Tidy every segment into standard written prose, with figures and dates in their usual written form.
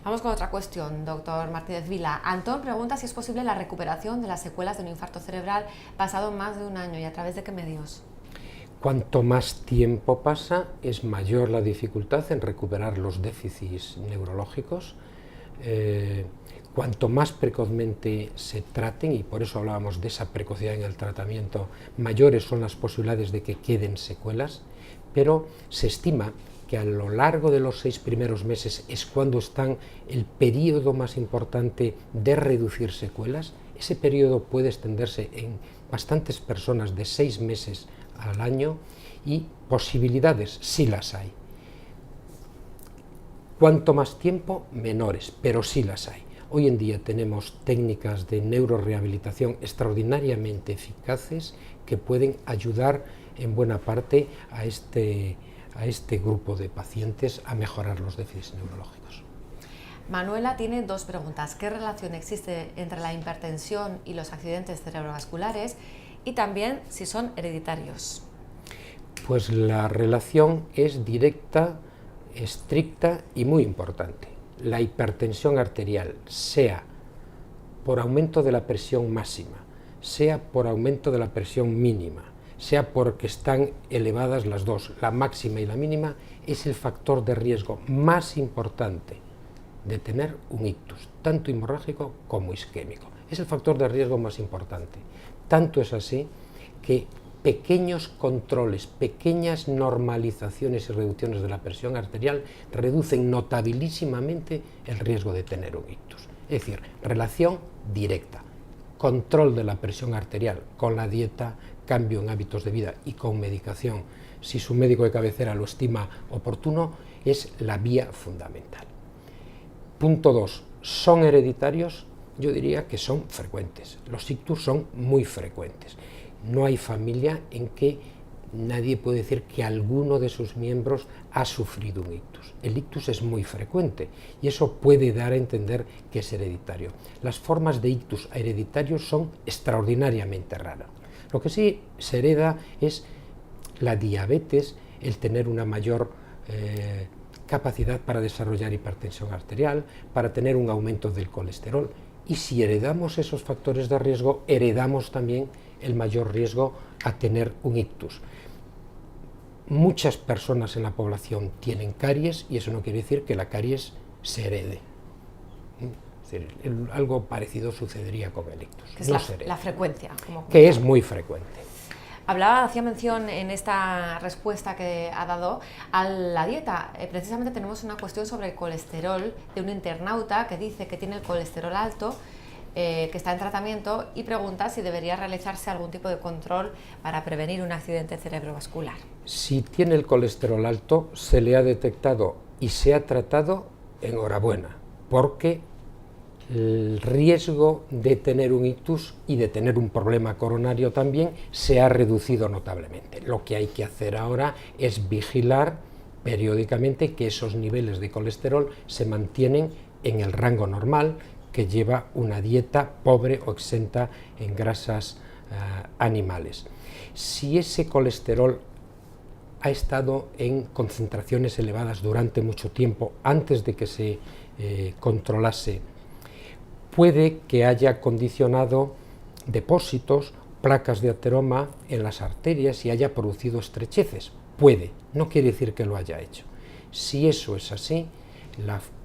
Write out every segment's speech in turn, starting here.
Vamos con otra cuestión, doctor Martínez Vila. Antón pregunta si es posible la recuperación de las secuelas de un infarto cerebral pasado más de un año y a través de qué medios. Cuanto más tiempo pasa, es mayor la dificultad en recuperar los déficits neurológicos. Cuanto más precozmente se traten, y por eso hablábamos de esa precocidad en el tratamiento, mayores son las posibilidades de que queden secuelas, pero se estima que a lo largo de los 6 primeros meses es cuando están el periodo más importante de reducir secuelas. Ese periodo puede extenderse en bastantes personas de 6 meses al año y posibilidades sí las hay. Cuanto más tiempo, menores, pero sí las hay. Hoy en día tenemos técnicas de neurorehabilitación extraordinariamente eficaces que pueden ayudar en buena parte a este grupo de pacientes a mejorar los déficits neurológicos. Manuela tiene dos preguntas. ¿Qué relación existe entre la hipertensión y los accidentes cerebrovasculares? Y también si son hereditarios. Pues la relación es directa, estricta y muy importante. La hipertensión arterial, sea por aumento de la presión máxima, sea por aumento de la presión mínima, sea porque están elevadas las dos, la máxima y la mínima, es el factor de riesgo más importante de tener un ictus, tanto hemorrágico como isquémico. Es el factor de riesgo más importante. Tanto es así que pequeños controles, pequeñas normalizaciones y reducciones de la presión arterial reducen notabilísimamente el riesgo de tener un ictus. Es decir, relación directa, control de la presión arterial con la dieta, cambio en hábitos de vida y con medicación, si su médico de cabecera lo estima oportuno, es la vía fundamental. Punto 2. ¿Son hereditarios? Yo diría que son frecuentes. Los ictus son muy frecuentes. No hay familia en que nadie puede decir que alguno de sus miembros ha sufrido un ictus. El ictus es muy frecuente y eso puede dar a entender que es hereditario. Las formas de ictus hereditarios son extraordinariamente raras. Lo que sí se hereda es la diabetes, el tener una mayor capacidad para desarrollar hipertensión arterial, para tener un aumento del colesterol. Y si heredamos esos factores de riesgo, heredamos también el mayor riesgo a tener un ictus. Muchas personas en la población tienen caries y eso no quiere decir que la caries se herede. Es decir, algo parecido sucedería con el ictus. Que es la frecuencia. Que es muy frecuente. Hacía mención en esta respuesta que ha dado a la dieta. Precisamente tenemos una cuestión sobre el colesterol de un internauta que dice que tiene el colesterol alto, que está en tratamiento y pregunta si debería realizarse algún tipo de control para prevenir un accidente cerebrovascular. Si tiene el colesterol alto, se le ha detectado y se ha tratado, enhorabuena, porque el riesgo de tener un ictus y de tener un problema coronario también se ha reducido notablemente. Lo que hay que hacer ahora es vigilar periódicamente que esos niveles de colesterol se mantienen en el rango normal, que lleva una dieta pobre o exenta en grasas animales. Si ese colesterol ha estado en concentraciones elevadas durante mucho tiempo antes de que se controlase, puede que haya condicionado depósitos, placas de ateroma en las arterias y haya producido estrecheces. Puede, no quiere decir que lo haya hecho. Si eso es así,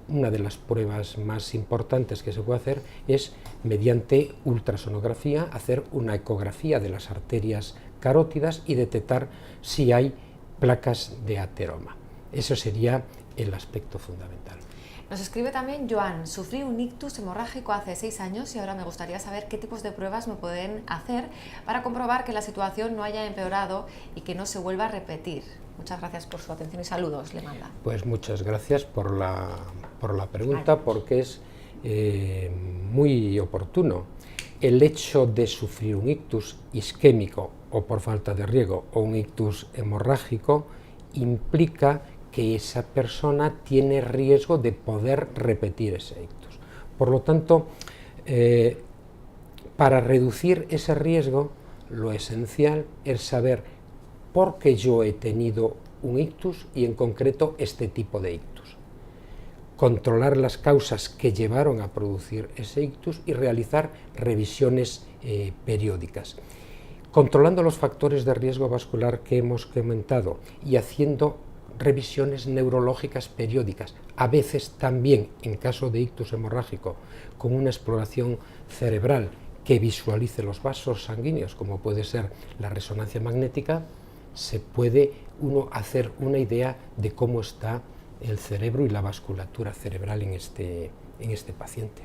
una de las pruebas más importantes que se puede hacer es, mediante ultrasonografía, hacer una ecografía de las arterias carótidas y detectar si hay placas de ateroma. Eso sería el aspecto fundamental. Nos escribe también Joan: sufrí un ictus hemorrágico hace 6 años y ahora me gustaría saber qué tipos de pruebas me pueden hacer para comprobar que la situación no haya empeorado y que no se vuelva a repetir. Muchas gracias por su atención y saludos, le manda. Pues muchas gracias por la pregunta, porque es muy oportuno. El hecho de sufrir un ictus isquémico o por falta de riego o un ictus hemorrágico implica que esa persona tiene riesgo de poder repetir ese ictus. Por lo tanto, para reducir ese riesgo, lo esencial es saber por qué yo he tenido un ictus y en concreto este tipo de ictus. controlar las causas que llevaron a producir ese ictus y realizar revisiones periódicas. Controlando los factores de riesgo vascular que hemos comentado y haciendo revisiones neurológicas periódicas, a veces también, en caso de ictus hemorrágico, con una exploración cerebral que visualice los vasos sanguíneos, como puede ser la resonancia magnética, se puede uno hacer una idea de cómo está el cerebro y la vasculatura cerebral en este paciente.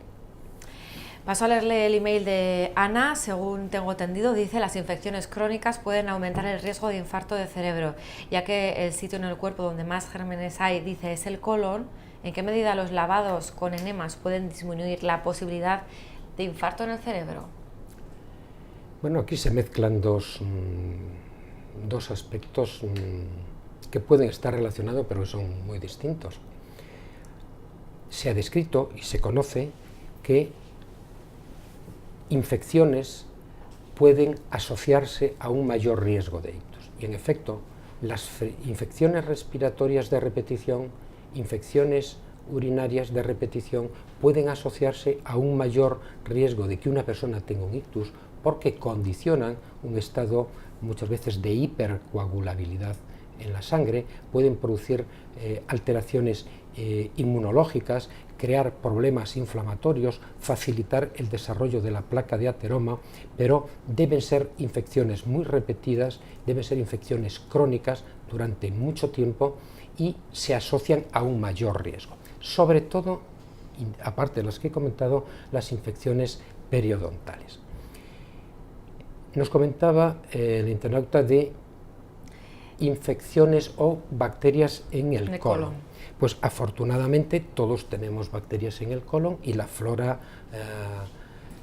Paso a leerle el email de Ana. Según tengo entendido, dice: las infecciones crónicas pueden aumentar el riesgo de infarto de cerebro, ya que el sitio en el cuerpo donde más gérmenes hay, dice, es el colon. ¿En qué medida los lavados con enemas pueden disminuir la posibilidad de infarto en el cerebro? Bueno, aquí se mezclan dos aspectos que pueden estar relacionados, pero que son muy distintos. Se ha descrito y se conoce que infecciones pueden asociarse a un mayor riesgo de ictus. Y en efecto, las infecciones respiratorias de repetición, infecciones urinarias de repetición, pueden asociarse a un mayor riesgo de que una persona tenga un ictus, porque condicionan un estado muchas veces de hipercoagulabilidad en la sangre, pueden producir alteraciones inmunológicas, crear problemas inflamatorios, facilitar el desarrollo de la placa de ateroma, pero deben ser infecciones muy repetidas, deben ser infecciones crónicas durante mucho tiempo y se asocian a un mayor riesgo. Sobre todo, aparte de las que he comentado, las infecciones periodontales. Nos comentaba el internauta de infecciones o bacterias en el colon. Pues afortunadamente todos tenemos bacterias en el colon y la flora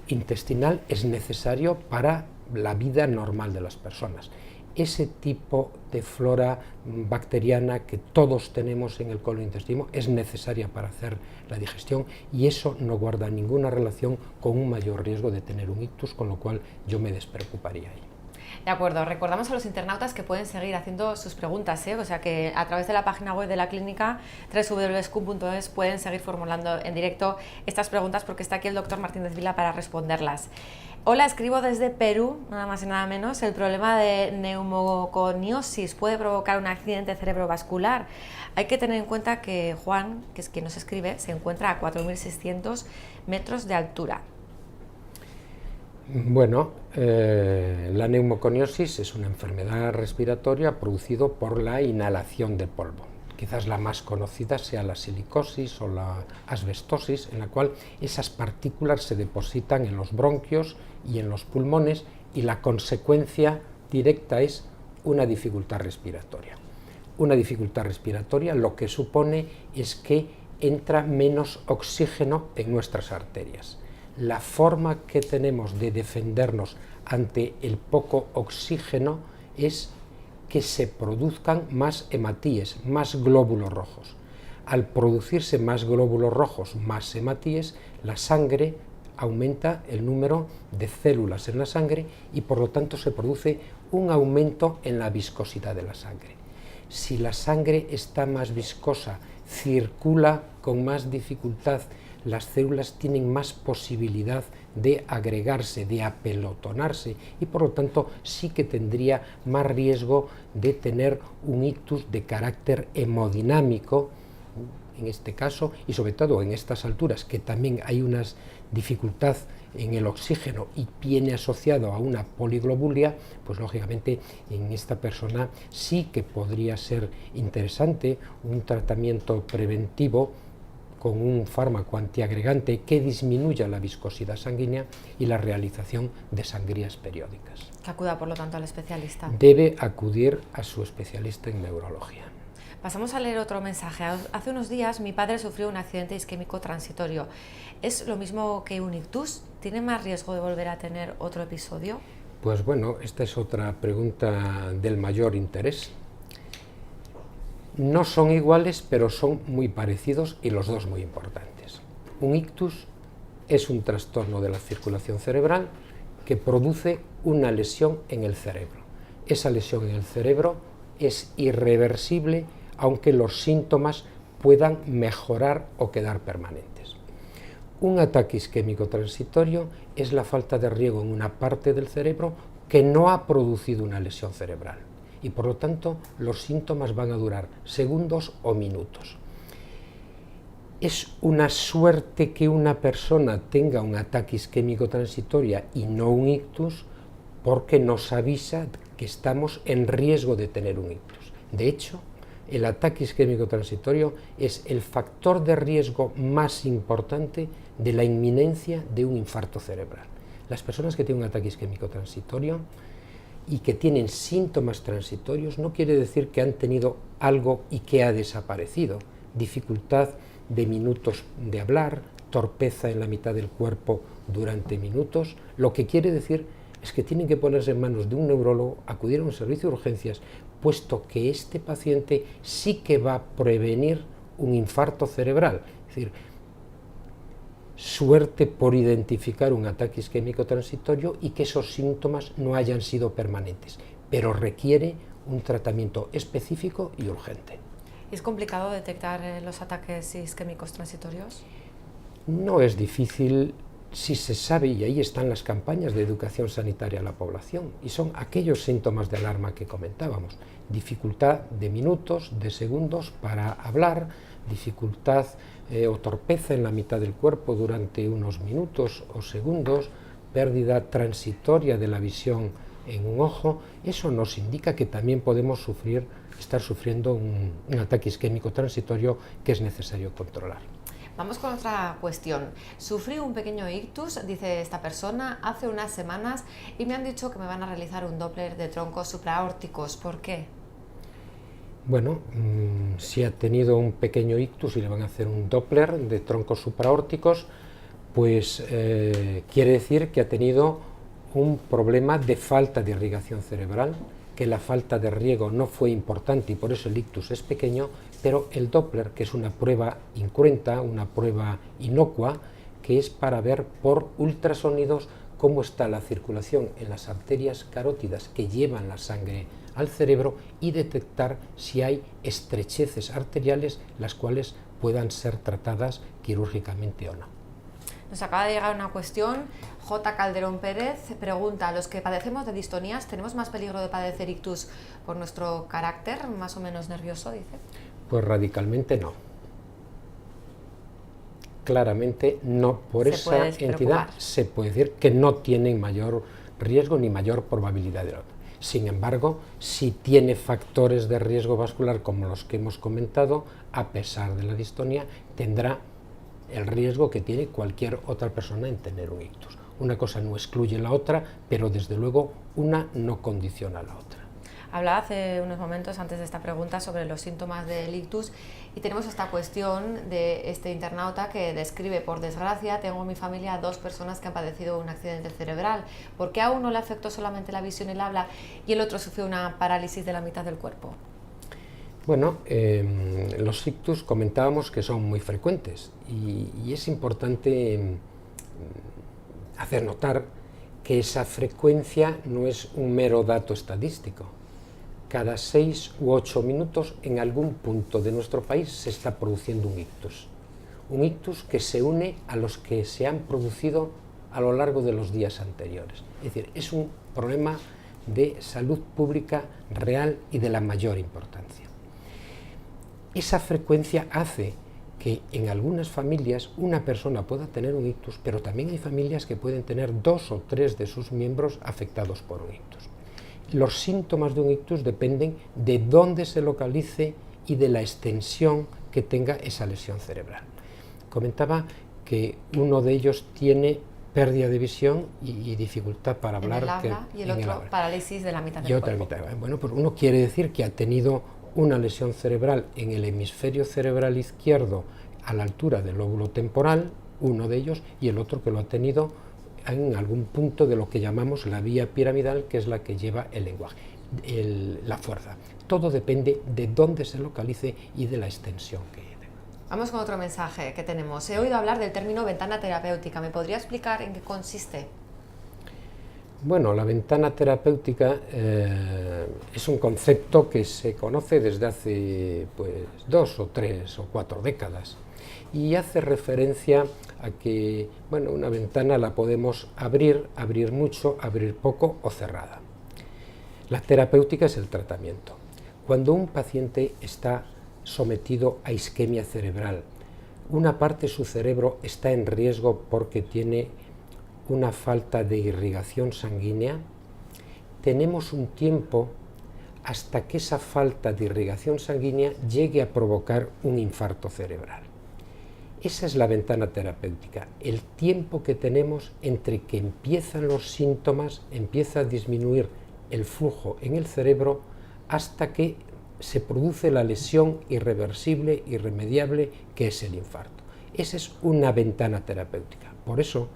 intestinal es necesario para la vida normal de las personas. Ese tipo de flora bacteriana que todos tenemos en el colon intestino es necesaria para hacer la digestión, y eso no guarda ninguna relación con un mayor riesgo de tener un ictus, con lo cual yo me despreocuparía ahí. De acuerdo, recordamos a los internautas que pueden seguir haciendo sus preguntas, o sea que a través de la página web de la clínica www.scum.es pueden seguir formulando en directo estas preguntas, porque está aquí el doctor Martínez Vila para responderlas. Hola, escribo desde Perú, nada más y nada menos. El problema de neumoconiosis puede provocar un accidente cerebrovascular. Hay que tener en cuenta que Juan, que es quien nos escribe, se encuentra a 4.600 metros de altura. Bueno, la neumoconiosis es una enfermedad respiratoria producida por la inhalación de polvo. Quizás la más conocida sea la silicosis o la asbestosis, en la cual esas partículas se depositan en los bronquios y en los pulmones, y la consecuencia directa es una dificultad respiratoria. Una dificultad respiratoria lo que supone es que entra menos oxígeno en nuestras arterias. La forma que tenemos de defendernos ante el poco oxígeno es que se produzcan más hematíes, más glóbulos rojos. Al producirse más glóbulos rojos, más hematíes, la sangre aumenta el número de células en la sangre y por lo tanto se produce un aumento en la viscosidad de la sangre. Si la sangre está más viscosa, circula con más dificultad, las células tienen más posibilidad de agregarse, de apelotonarse, y por lo tanto sí que tendría más riesgo de tener un ictus de carácter hemodinámico, en este caso, y sobre todo en estas alturas, que también hay una dificultad en el oxígeno y viene asociado a una poliglobulia, pues lógicamente en esta persona sí que podría ser interesante un tratamiento preventivo con un fármaco antiagregante que disminuya la viscosidad sanguínea y la realización de sangrías periódicas. Que acuda, por lo tanto, al especialista. Debe acudir a su especialista en neurología. Pasamos a leer otro mensaje. Hace unos días mi padre sufrió un accidente isquémico transitorio. ¿Es lo mismo que un ictus? ¿Tiene más riesgo de volver a tener otro episodio? Pues bueno, esta es otra pregunta del mayor interés. No son iguales, pero son muy parecidos y los dos muy importantes. Un ictus es un trastorno de la circulación cerebral que produce una lesión en el cerebro. Esa lesión en el cerebro es irreversible, aunque los síntomas puedan mejorar o quedar permanentes. Un ataque isquémico transitorio es la falta de riego en una parte del cerebro que no ha producido una lesión cerebral y por lo tanto los síntomas van a durar segundos o minutos. Es una suerte que una persona tenga un ataque isquémico transitorio y no un ictus, porque nos avisa que estamos en riesgo de tener un ictus. De hecho, el ataque isquémico transitorio es el factor de riesgo más importante de la inminencia de un infarto cerebral. Las personas que tienen un ataque isquémico transitorio y que tienen síntomas transitorios no quiere decir que han tenido algo y que ha desaparecido. Dificultad de minutos de hablar, torpeza en la mitad del cuerpo durante minutos, lo que quiere decir es que tienen que ponerse en manos de un neurólogo, acudir a un servicio de urgencias, puesto que este paciente sí que va a prevenir un infarto cerebral. Es decir, suerte por identificar un ataque isquémico transitorio y que esos síntomas no hayan sido permanentes, pero requiere un tratamiento específico y urgente. ¿Es complicado detectar los ataques isquémicos transitorios? No es difícil si se sabe, y ahí están las campañas de educación sanitaria a la población, y son aquellos síntomas de alarma que comentábamos: dificultad de minutos, de segundos para hablar, dificultad o torpeza en la mitad del cuerpo durante unos minutos o segundos, pérdida transitoria de la visión en un ojo. Eso nos indica que también podemos estar sufriendo un ataque isquémico transitorio que es necesario controlar. Vamos con otra cuestión. Sufrí un pequeño ictus, dice esta persona, hace unas semanas y me han dicho que me van a realizar un Doppler de troncos supraórticos. ¿Por qué? Bueno, si ha tenido un pequeño ictus y le van a hacer un Doppler de troncos supraórticos, pues quiere decir que ha tenido un problema de falta de irrigación cerebral, que la falta de riego no fue importante y por eso el ictus es pequeño, pero el Doppler, que es una prueba incruenta, una prueba inocua, que es para ver por ultrasonidos cómo está la circulación en las arterias carótidas que llevan la sangre al cerebro y detectar si hay estrecheces arteriales, las cuales puedan ser tratadas quirúrgicamente o no. Nos acaba de llegar una cuestión. J. Calderón Pérez pregunta: ¿los que padecemos de distonías tenemos más peligro de padecer ictus por nuestro carácter más o menos nervioso? Dice. Pues radicalmente no. Claramente no. Por esa entidad se puede decir que no tienen mayor riesgo ni mayor probabilidad de otro. Sin embargo, si tiene factores de riesgo vascular como los que hemos comentado, a pesar de la distonía, tendrá el riesgo que tiene cualquier otra persona en tener un ictus. Una cosa no excluye la otra, pero desde luego una no condiciona a la otra. Hablaba hace unos momentos, antes de esta pregunta, sobre los síntomas del ictus y tenemos esta cuestión de este internauta que describe: por desgracia, tengo en mi familia 2 personas que han padecido un accidente cerebral. ¿Por qué a uno le afectó solamente la visión y el habla y el otro sufrió una parálisis de la mitad del cuerpo? Bueno, los ictus comentábamos que son muy frecuentes y es importante hacer notar que esa frecuencia no es un mero dato estadístico. Cada 6 u 8 minutos en algún punto de nuestro país se está produciendo un ictus que se une a los que se han producido a lo largo de los días anteriores. Es decir, es un problema de salud pública real y de la mayor importancia. Esa frecuencia hace que en algunas familias una persona pueda tener un ictus, pero también hay familias que pueden tener 2 o 3 de sus miembros afectados por un ictus. Los síntomas de un ictus dependen de dónde se localice y de la extensión que tenga esa lesión cerebral. Comentaba que uno de ellos tiene pérdida de visión y dificultad para hablar. En el habla, y el otro parálisis de la mitad del cuerpo. Bueno, pues uno quiere decir que ha tenido una lesión cerebral en el hemisferio cerebral izquierdo a la altura del lóbulo temporal, uno de ellos, y el otro que lo ha tenido en algún punto de lo que llamamos la vía piramidal, que es la que lleva el lenguaje, la fuerza. Todo depende de dónde se localice y de la extensión que tenga. Vamos con otro mensaje que tenemos. He oído hablar del término ventana terapéutica. ¿Me podría explicar en qué consiste? Bueno, la ventana terapéutica es un concepto que se conoce desde hace pues 2 o 3 o 4 décadas y hace referencia a que bueno, una ventana la podemos abrir, abrir mucho, abrir poco o cerrada. La terapéutica es el tratamiento. Cuando un paciente está sometido a isquemia cerebral, una parte de su cerebro está en riesgo porque tiene una falta de irrigación sanguínea, tenemos un tiempo hasta que esa falta de irrigación sanguínea llegue a provocar un infarto cerebral. Esa es la ventana terapéutica, el tiempo que tenemos entre que empiezan los síntomas, empieza a disminuir el flujo en el cerebro hasta que se produce la lesión irreversible, irremediable, que es el infarto. Esa es una ventana terapéutica. Por eso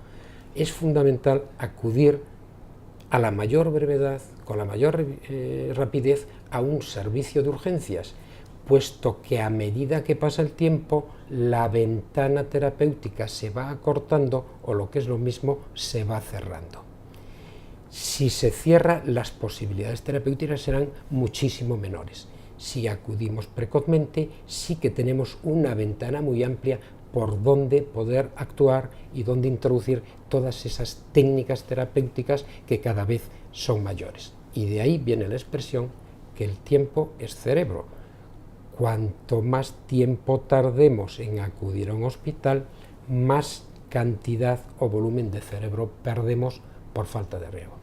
es fundamental acudir a la mayor brevedad, con la mayor rapidez, a un servicio de urgencias, puesto que a medida que pasa el tiempo, la ventana terapéutica se va acortando o, lo que es lo mismo, se va cerrando. Si se cierra, las posibilidades terapéuticas serán muchísimo menores. Si acudimos precozmente, sí que tenemos una ventana muy amplia por donde poder actuar y donde introducir todas esas técnicas terapéuticas que cada vez son mayores. Y de ahí viene la expresión que el tiempo es cerebro. Cuanto más tiempo tardemos en acudir a un hospital, más cantidad o volumen de cerebro perdemos por falta de riego.